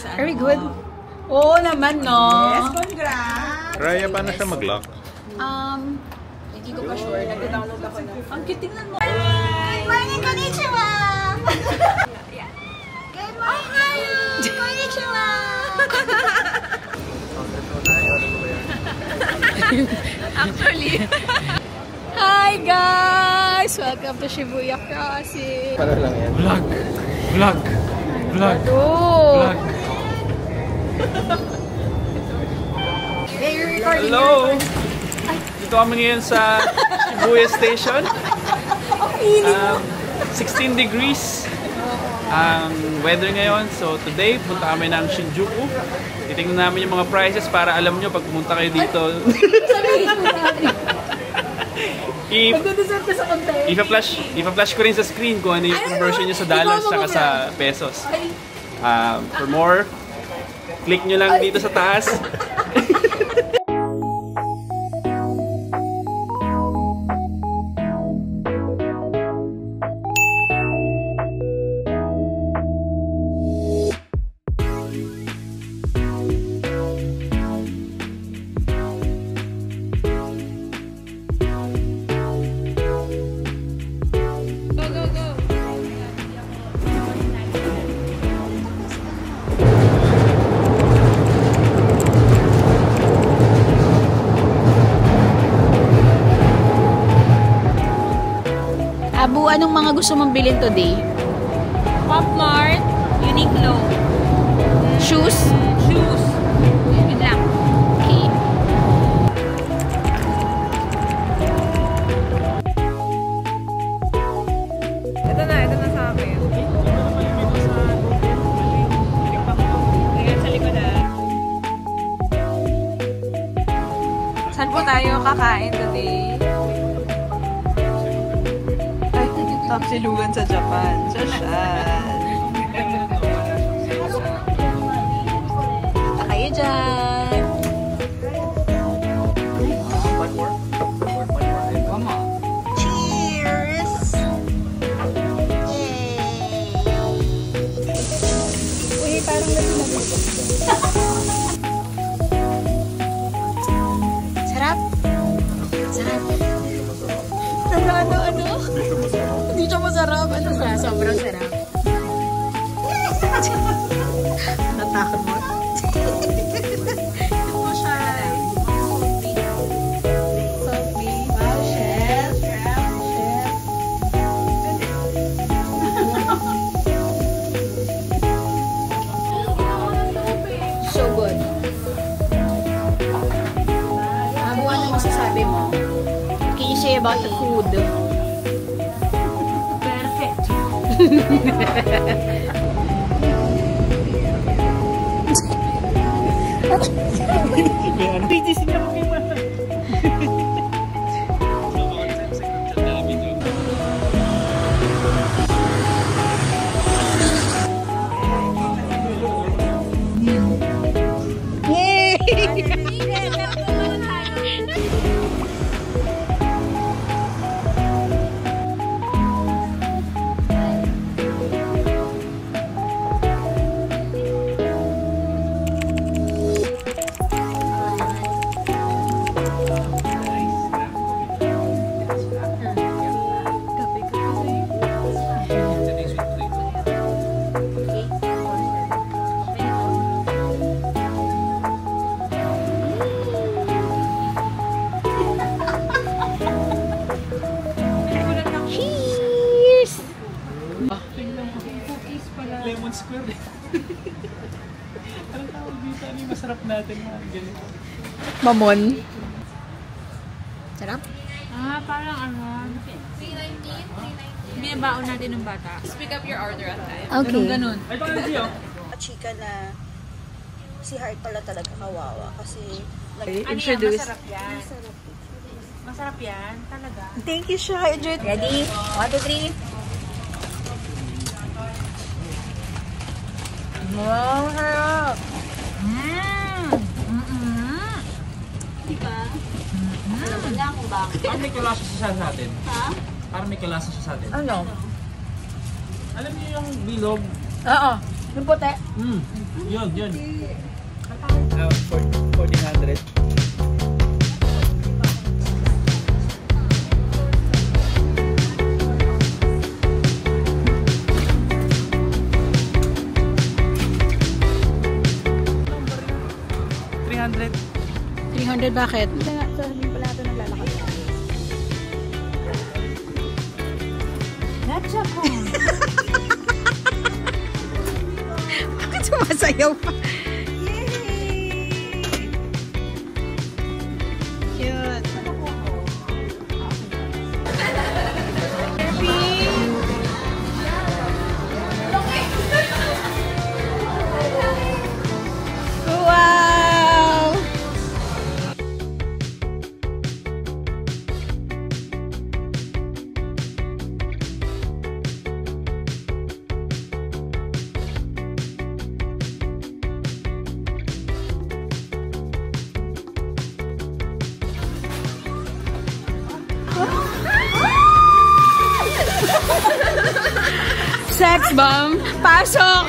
sa Very good. Oo naman, no? Yes, congrats! Raya, paano siya mag-lock? Hindi ko pa sure. Nag-download ako na. Ang kitingnan mo! Good morning, konnichiwa! Good morning! Konnichiwa! Actually. Hi guys! Welcome to Shibuya Crossing. Paano lang yan? Vlog! Vlog! Vlog! Oh! Vlog! Hey, you're recording. Hello! Dito kami ngayon sa Shibuya Station. 16 degrees ang weather ngayon. So today, punta kami ng Shinjuku. Titingnan namin yung mga prices para alam nyo pag pumunta kayo dito. Ipa-flash ko rin sa screen kung ano yung conversion nyo sa dollars saka sa pesos. For more, click nyo lang dito sa taas. Abu, anong mga gusto mong bilhin today? Pop Mart, Uniqlo. Shoes? Shoes. Yun lang. Okay. Ito na sa akin. Ayan sa likod na. Saan po tayo kakain today? Tapsilugan sa Japan. Sasyan. Punta kayo dyan. Cheers! Uy, parang labi-labi. Sarap? Sarap. Ano? Hindi siya masarap. Ano siya? Sobrang sarap. Natakot mo? Ito mo siya. Sophie. Wow, chef. So good. Abu, ano masasabi mo? What can you say about the food? Perfect. PGC niya mag-iwan. Lemon square. Anong tawag dito? Ano yung masarap natin mga ganito? Mamon. Sarap? Parang ano. 390? May baon natin ng bata. Speak up your order at time. Okay. Ganun. Ay, paano siya? Chika na si Heart pala talaga kawawa kasi Introduce. Masarap yan. Masarap yan. Talaga. thank you siya. Enjoy. Ready? 1, 2, 3. Wow, harap. Diba? Alam na kung bakit. Parang may kalasa siya sa atin. Ha? Parang may kalasa siya sa atin. Ano? Alam niyo yung bilog? Oo. Yung puti. Yun. 1400. $300 bakit? Sabihin pala natin naglalakad. Gotcha po. Bakit sumasayaw pa? Yay! Cute. Wow! Sex bomb, pasok!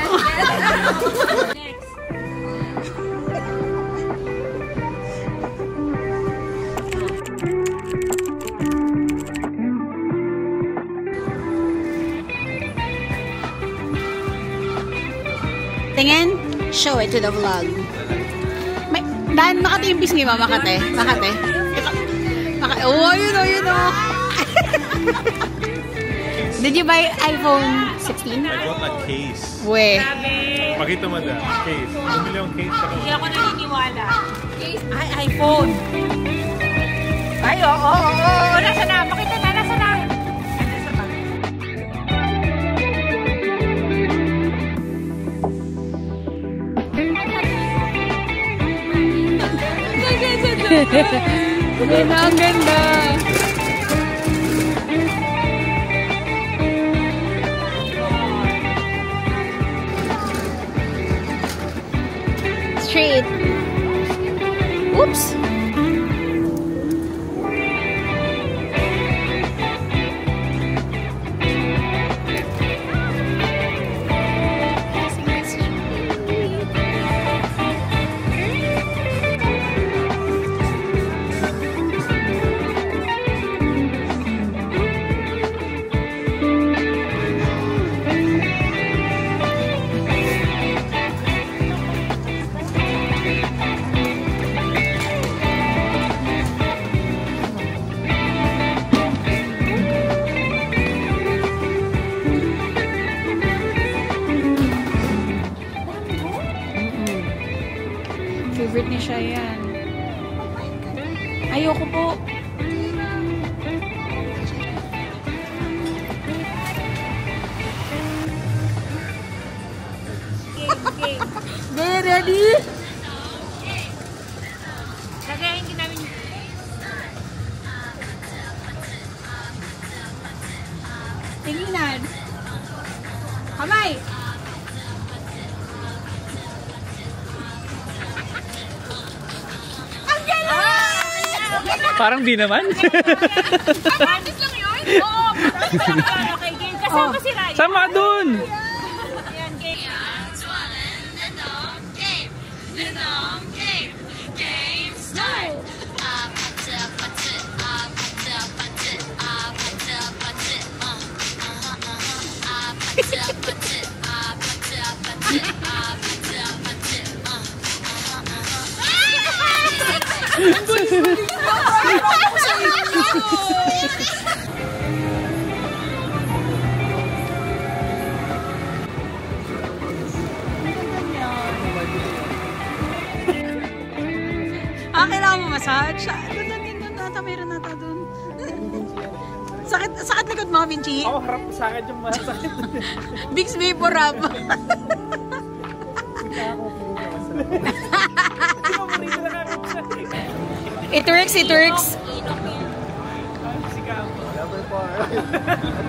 Tingin, show it to the vlog. Dan, Makati yung pisngi mo, Makati. Oh, you know. Did you buy iPhone 16? I got a case. We. Pakita mo na. Case. Bumili yung case. Hindi ako naniniwala. Ay, iPhone. Ay, oo. Nasa na? Pakita na, nasa na? Ang ganda. Straight. Oops. Favorite ni siya yan. Ayoko po. Okay, ready? Lagayin ka namin. Tinginan. Kamay. Parang di naman. Practice lang yun? Oo. Okay, game. Kasama si Ryan. Sama dun! Ayan, game. Kailangan mo massage? Doon nata, mayroon nata doon. Sakit likod mo, Vinci? Oo, harap sa akin yung masakit. Bixby for rap. It works, it works.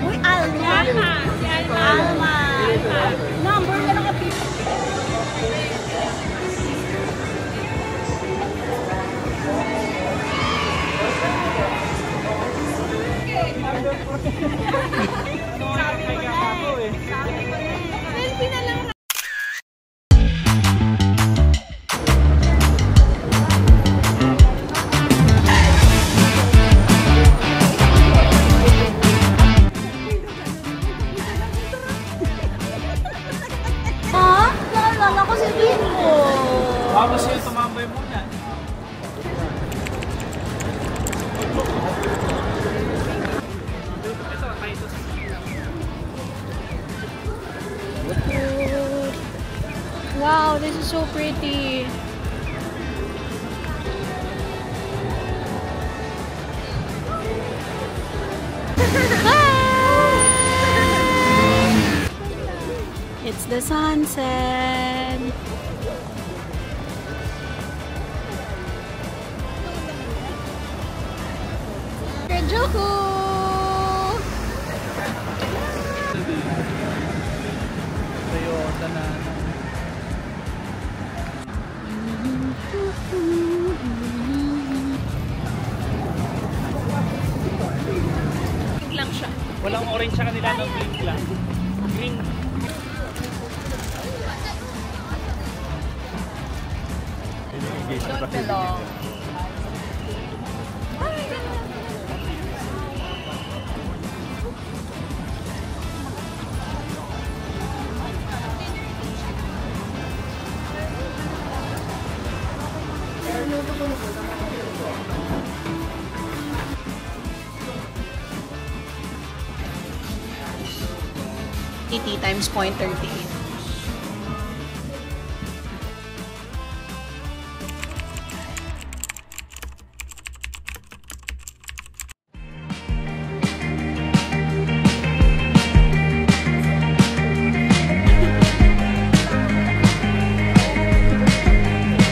Uy, Alma. Si Alma. Number ka lang kapit. Wow, this is so pretty. It's the sunset. Juku! Toyota na. Lang siya. Walang orange sa kanila, no? Green lang. Green. Don't belong. Times 0.38.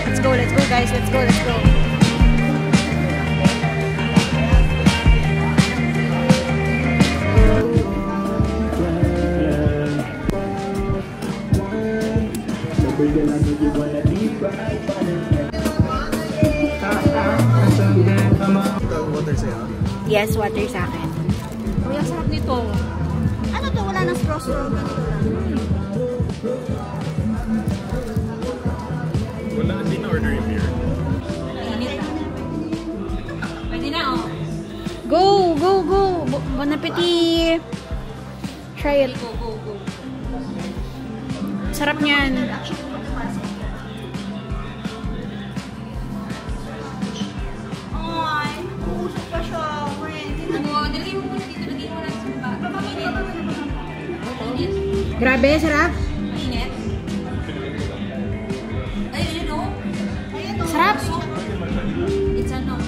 Let's go guys, let's go. Water sa'yo? Yes, water sa akin. Uy, ang sarap nito. Ano to? Wala nang straw-straw. Ganito lang. Wala, hindi na order yung beer. Init na. Pwede na, oh. Go! Bon appetit! Try it. Go. Sarap niyan. Ay, uusap pa siya. Ano, nilagay mo muna dito. Lagay mo lang sa baba. Mainit. Grabe, sarap. Mainit. Ay, ayun, oh. Sarap. It's ano.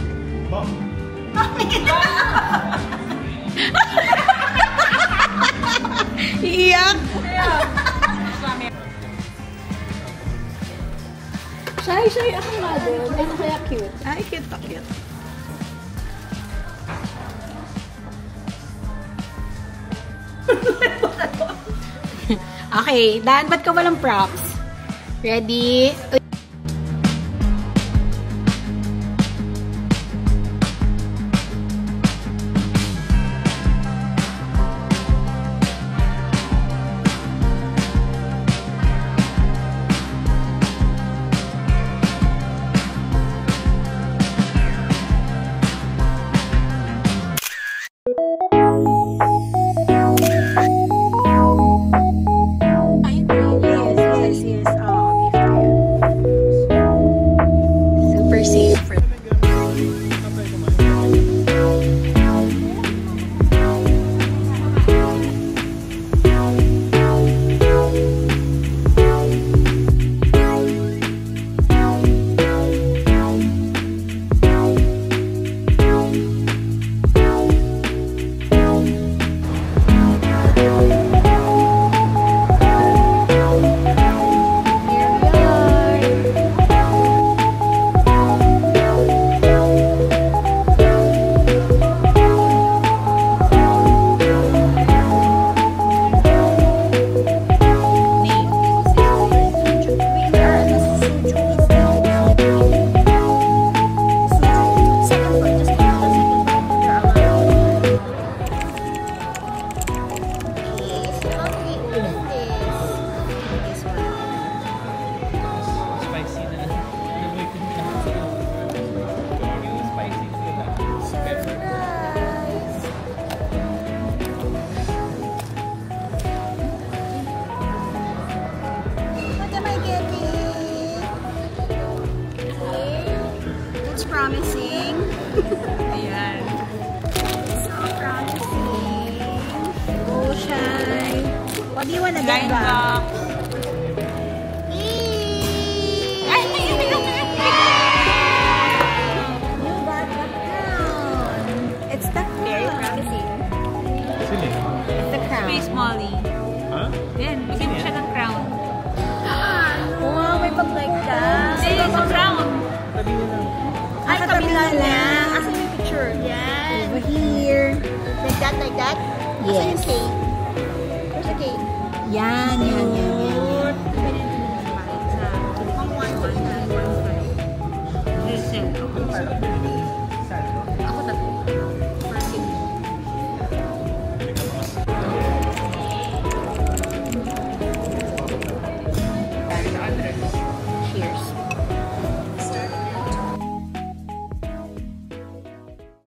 Iiyak. Shy, ako nga doon. Ano kaya cute? Ay, cute. Okay, Dan, ba't ka walang props? Ready? promising. Ayan. So promising. Oh, Shy. What do you wanna get Line back? back. Eee! that, like that? Yes. Where's the cake? Yan. This is